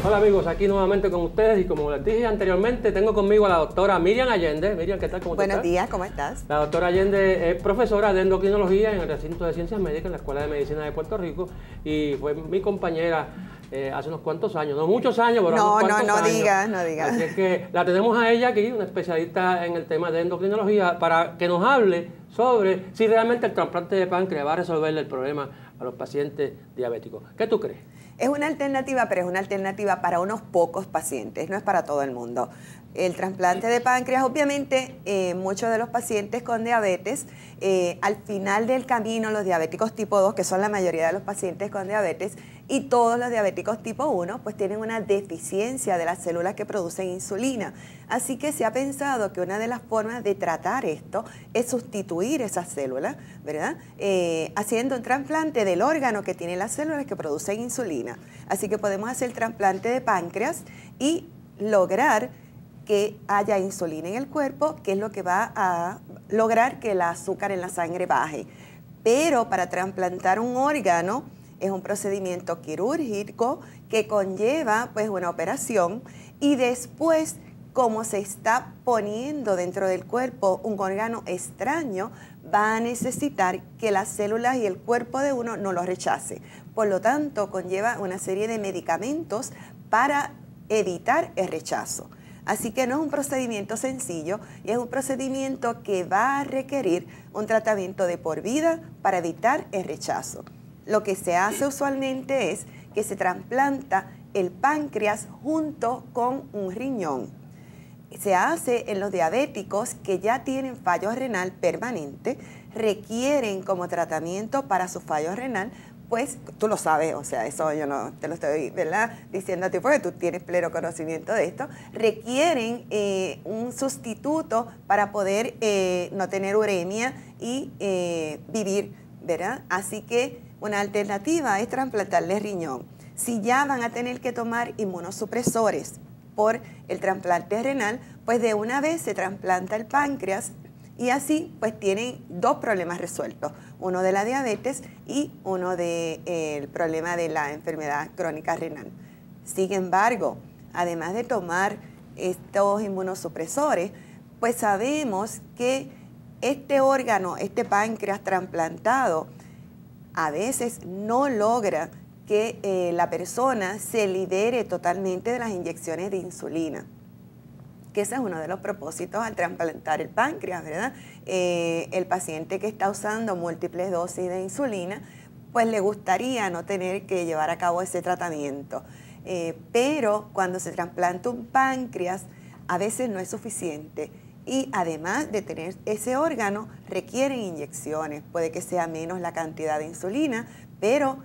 Hola amigos, aquí nuevamente con ustedes y como les dije anteriormente, tengo conmigo a la doctora Miriam Allende. Miriam, ¿qué tal? ¿Cómo estás? Buenos días, ¿cómo estás? La doctora Allende es profesora de endocrinología en el recinto de ciencias médicas en la Escuela de Medicina de Puerto Rico y fue mi compañera hace unos cuantos años, no muchos años, pero No, unos cuantos no años. digas, no digas. Así es que la tenemos a ella aquí, una especialista en el tema de endocrinología, para que nos hable sobre si realmente el trasplante de páncreas va a resolverle el problema a los pacientes diabéticos. ¿Qué tú crees? Es una alternativa, pero es una alternativa para unos pocos pacientes, no es para todo el mundo. El trasplante de páncreas, obviamente, muchos de los pacientes con diabetes, al final del camino, los diabéticos tipo 2, que son la mayoría de los pacientes con diabetes, y todos los diabéticos tipo 1, pues tienen una deficiencia de las células que producen insulina. Así que se ha pensado que una de las formas de tratar esto es sustituir esas células, ¿verdad? Haciendo un trasplante del órgano que tiene las células que producen insulina. Así que podemos hacer trasplante de páncreas y lograr que haya insulina en el cuerpo, que es lo que va a lograr que el azúcar en la sangre baje. Pero para trasplantar un órgano es un procedimiento quirúrgico que conlleva pues una operación y después, como se está poniendo dentro del cuerpo un órgano extraño, va a necesitar que las células y el cuerpo de uno no lo rechace. Por lo tanto, conlleva una serie de medicamentos para evitar el rechazo. Así que no es un procedimiento sencillo y es un procedimiento que va a requerir un tratamiento de por vida para evitar el rechazo. Lo que se hace usualmente es que se trasplanta el páncreas junto con un riñón. Se hace en los diabéticos que ya tienen fallo renal permanente, requieren como tratamiento para su fallo renal, pues tú lo sabes, o sea, eso yo no te lo estoy, ¿verdad?, diciendo a ti porque tú tienes pleno conocimiento de esto, requieren un sustituto para poder no tener uremia y vivir, ¿verdad? Así que una alternativa es trasplantarle riñón. Si ya van a tener que tomar inmunosupresores por el trasplante renal, pues de una vez se trasplanta el páncreas y así pues tienen dos problemas resueltos, uno de la diabetes y uno del problema de la enfermedad crónica renal. Sin embargo, además de tomar estos inmunosupresores, pues sabemos que este órgano, este páncreas trasplantado, a veces no logra que la persona se libere totalmente de las inyecciones de insulina, que ese es uno de los propósitos al trasplantar el páncreas, ¿verdad? El paciente que está usando múltiples dosis de insulina, pues le gustaría no tener que llevar a cabo ese tratamiento. Pero cuando se trasplanta un páncreas, a veces no es suficiente. Y además de tener ese órgano, requieren inyecciones. Puede que sea menos la cantidad de insulina, pero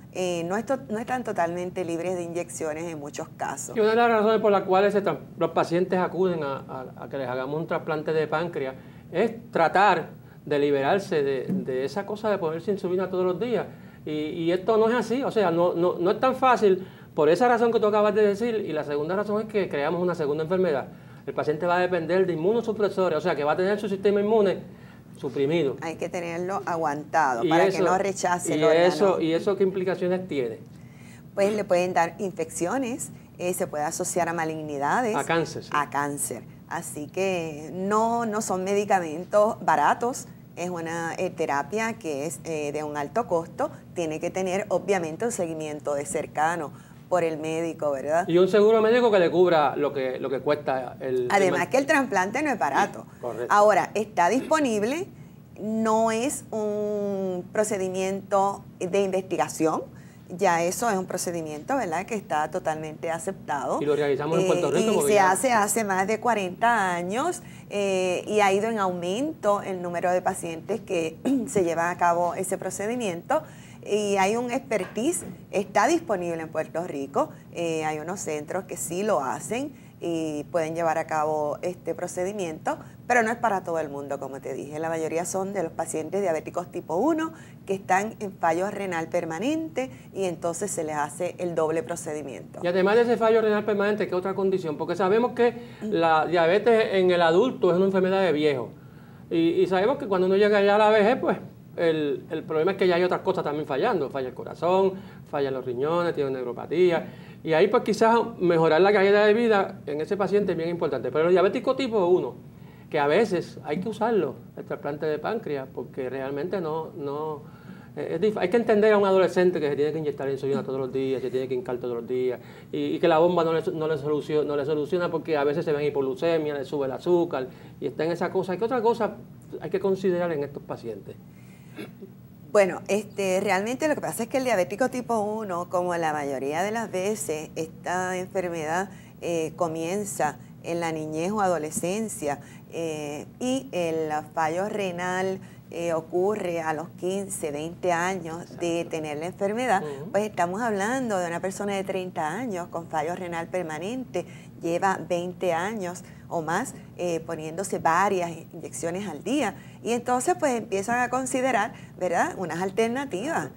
no están totalmente libres de inyecciones en muchos casos. Y una de las razones por las cuales los pacientes acuden a que les hagamos un trasplante de páncreas es tratar de liberarse de esa cosa de ponerse insulina todos los días. Y esto no es así, o sea, no es tan fácil por esa razón que tú acabas de decir, y la segunda razón es que creamos una segunda enfermedad. El paciente va a depender de inmunosupresores, o sea, que va a tener su sistema inmune suprimido. Hay que tenerlo aguantado para que no rechace el órgano. ¿Y eso qué implicaciones tiene? Pues le pueden dar infecciones, se puede asociar a malignidades. A cáncer. Sí. A cáncer. Así que no son medicamentos baratos, es una terapia que es de un alto costo, tiene que tener obviamente un seguimiento de cercano por el médico, ¿verdad? Y un seguro médico que le cubra lo que cuesta el... Además que el trasplante no es barato. Correcto. Ahora, está disponible, no es un procedimiento de investigación, ya eso es un procedimiento, ¿verdad?, que está totalmente aceptado. Y lo realizamos en Puerto Rico. Y se hace hace más de 40 años y ha ido en aumento el número de pacientes que se llevan a cabo ese procedimiento. Y hay un expertise, está disponible en Puerto Rico, hay unos centros que sí lo hacen y pueden llevar a cabo este procedimiento, pero no es para todo el mundo, como te dije. La mayoría son de los pacientes diabéticos tipo 1 que están en fallo renal permanente y entonces se les hace el doble procedimiento. Y además de ese fallo renal permanente, ¿qué otra condición? Porque sabemos que la diabetes en el adulto es una enfermedad de viejo y sabemos que cuando uno llega ya a la vejez, pues el problema es que ya hay otras cosas también fallando. Falla el corazón, fallan los riñones, tiene neuropatía. Y ahí pues quizás mejorar la calidad de vida en ese paciente es bien importante. Pero el diabético tipo 1, que a veces hay que usarlo, el trasplante de páncreas, porque realmente hay que entender a un adolescente que se tiene que inyectar insulina todos los días, se tiene que hincar todos los días, y que la bomba no le soluciona porque a veces se ven hipoglucemia, le sube el azúcar, y está en esa cosa. ¿Qué otra cosa hay que considerar en estos pacientes? Bueno, realmente lo que pasa es que el diabético tipo 1, como la mayoría de las veces, esta enfermedad comienza en la niñez o adolescencia, y el fallo renal ocurre a los 15, 20 años de tener la enfermedad, pues estamos hablando de una persona de 30 años con fallo renal permanente, lleva 20 años o más poniéndose varias inyecciones al día, y entonces pues empiezan a considerar, ¿verdad?, unas alternativas.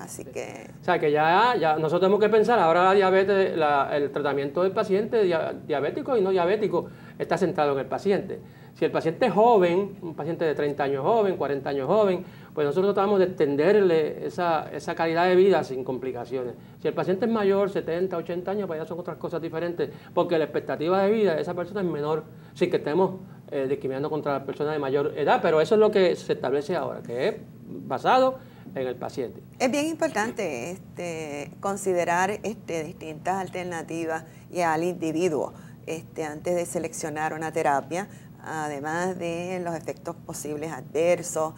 Así que... O sea, que ya nosotros tenemos que pensar, ahora la diabetes, el tratamiento del paciente diabético y no diabético está centrado en el paciente. Si el paciente es joven, un paciente de 30 años joven, 40 años joven, pues nosotros tratamos de extenderle esa calidad de vida sin complicaciones. Si el paciente es mayor, 70, 80 años, pues ya son otras cosas diferentes, porque la expectativa de vida de esa persona es menor, sin que estemos discriminando contra las personas de mayor edad, pero eso es lo que se establece ahora, que es basado en el paciente. Es bien importante considerar distintas alternativas y al individuo antes de seleccionar una terapia, además de los efectos posibles adversos,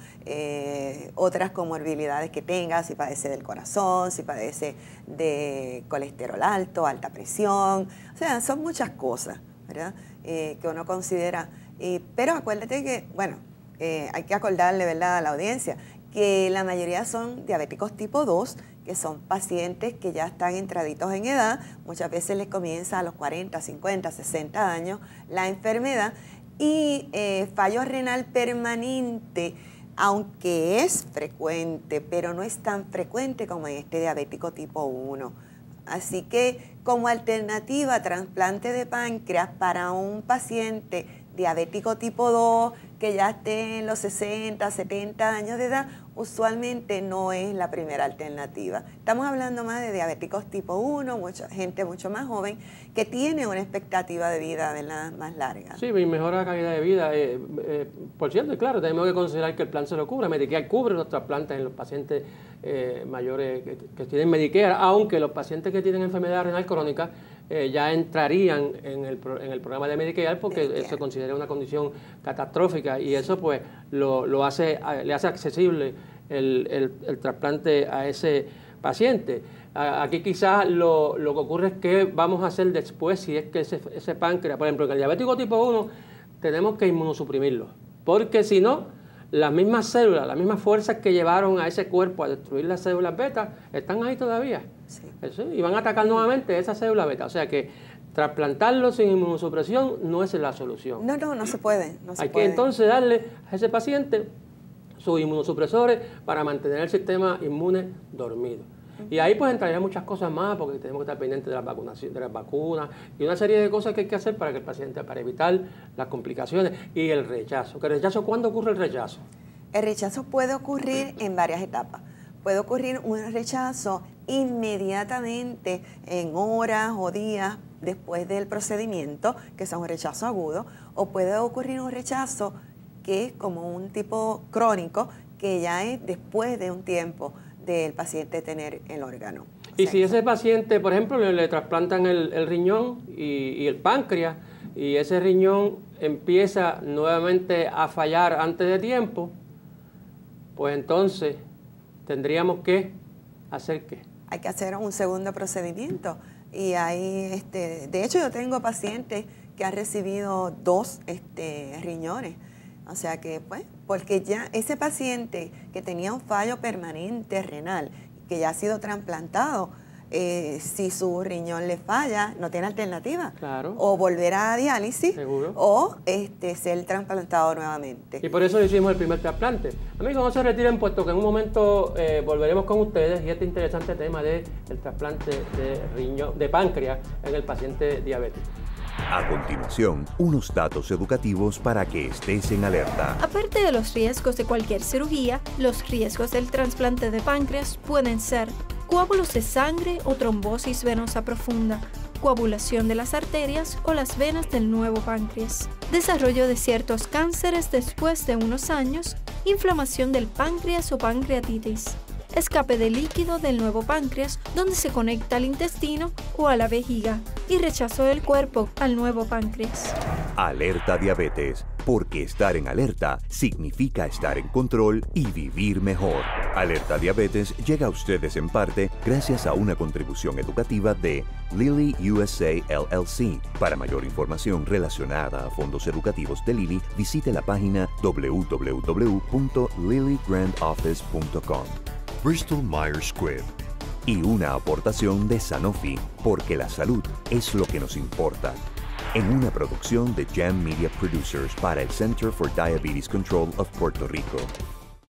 otras comorbilidades que tenga, si padece del corazón, si padece de colesterol alto, alta presión, o sea, son muchas cosas, ¿verdad?, que uno considera. Pero acuérdate que, bueno, hay que acordarle, ¿verdad?, a la audiencia, que la mayoría son diabéticos tipo 2, que son pacientes que ya están entraditos en edad, muchas veces les comienza a los 40, 50, 60 años la enfermedad, y fallo renal permanente, aunque es frecuente, pero no es tan frecuente como en este diabético tipo 1. Así que como alternativa, trasplante de páncreas para un paciente diabético tipo 2 que ya esté en los 60, 70 años de edad, usualmente no es la primera alternativa. Estamos hablando más de diabéticos tipo 1, gente mucho más joven, que tiene una expectativa de vida, ¿verdad?, más larga. Sí, y mejora la calidad de vida. Por cierto, y claro, tenemos que considerar que el plan se lo cubre. Medicare cubre los trasplantes en los pacientes mayores que tienen Medicare, aunque los pacientes que tienen enfermedad renal crónica ya entrarían en el programa de Medicare porque se considera una condición catastrófica, y eso pues le hace accesible el trasplante a ese paciente. Aquí quizás lo que ocurre es que vamos a hacer después, si es que ese páncreas, por ejemplo, en el diabético tipo 1 tenemos que inmunosuprimirlo, porque si no, las mismas células, las mismas fuerzas que llevaron a ese cuerpo a destruir las células beta están ahí todavía. Sí. Y van a atacar nuevamente esa célula beta. O sea que trasplantarlo sin inmunosupresión no es la solución. No se puede. Hay que entonces darle a ese paciente sus inmunosupresores para mantener el sistema inmune dormido. Y ahí pues entrarían muchas cosas más, porque tenemos que estar pendientes de las vacunas y una serie de cosas que hay que hacer para que el paciente, para evitar las complicaciones y el rechazo. ¿Cuándo ocurre el rechazo? El rechazo puede ocurrir en varias etapas. Puede ocurrir un rechazo inmediatamente en horas o días después del procedimiento, que es un rechazo agudo, o puede ocurrir un rechazo que es como un tipo crónico, que ya es después de un tiempo del paciente tener el órgano. Y si ese paciente, por ejemplo, le trasplantan el riñón y el páncreas, y ese riñón empieza nuevamente a fallar antes de tiempo, pues entonces tendríamos que hacer ¿qué? Hay que hacer un segundo procedimiento. Y ahí, de hecho, yo tengo pacientes que han recibido 2 riñones. O sea que, pues, porque ya ese paciente que tenía un fallo permanente renal, que ya ha sido trasplantado, si su riñón le falla, no tiene alternativa. Claro. O volver a diálisis. Seguro. O ser trasplantado nuevamente. Y por eso hicimos el primer trasplante. Amigos, no se retiren, puesto que en un momento volveremos con ustedes y este interesante tema del trasplante de páncreas en el paciente diabético. A continuación, unos datos educativos para que estés en alerta. Aparte de los riesgos de cualquier cirugía, los riesgos del trasplante de páncreas pueden ser coágulos de sangre o trombosis venosa profunda, coagulación de las arterias o las venas del nuevo páncreas, desarrollo de ciertos cánceres después de unos años, inflamación del páncreas o pancreatitis, escape de líquido del nuevo páncreas donde se conecta al intestino o a la vejiga y rechazo del cuerpo al nuevo páncreas. Alerta Diabetes, porque estar en alerta significa estar en control y vivir mejor. Alerta Diabetes llega a ustedes en parte gracias a una contribución educativa de Lilly USA LLC. Para mayor información relacionada a fondos educativos de Lilly, visite la página www.lillygrandoffice.com. Bristol Myers Squibb. Y una aportación de Sanofi, porque la salud es lo que nos importa. En una producción de Jam Media Producers para el Center for Diabetes Control of Puerto Rico.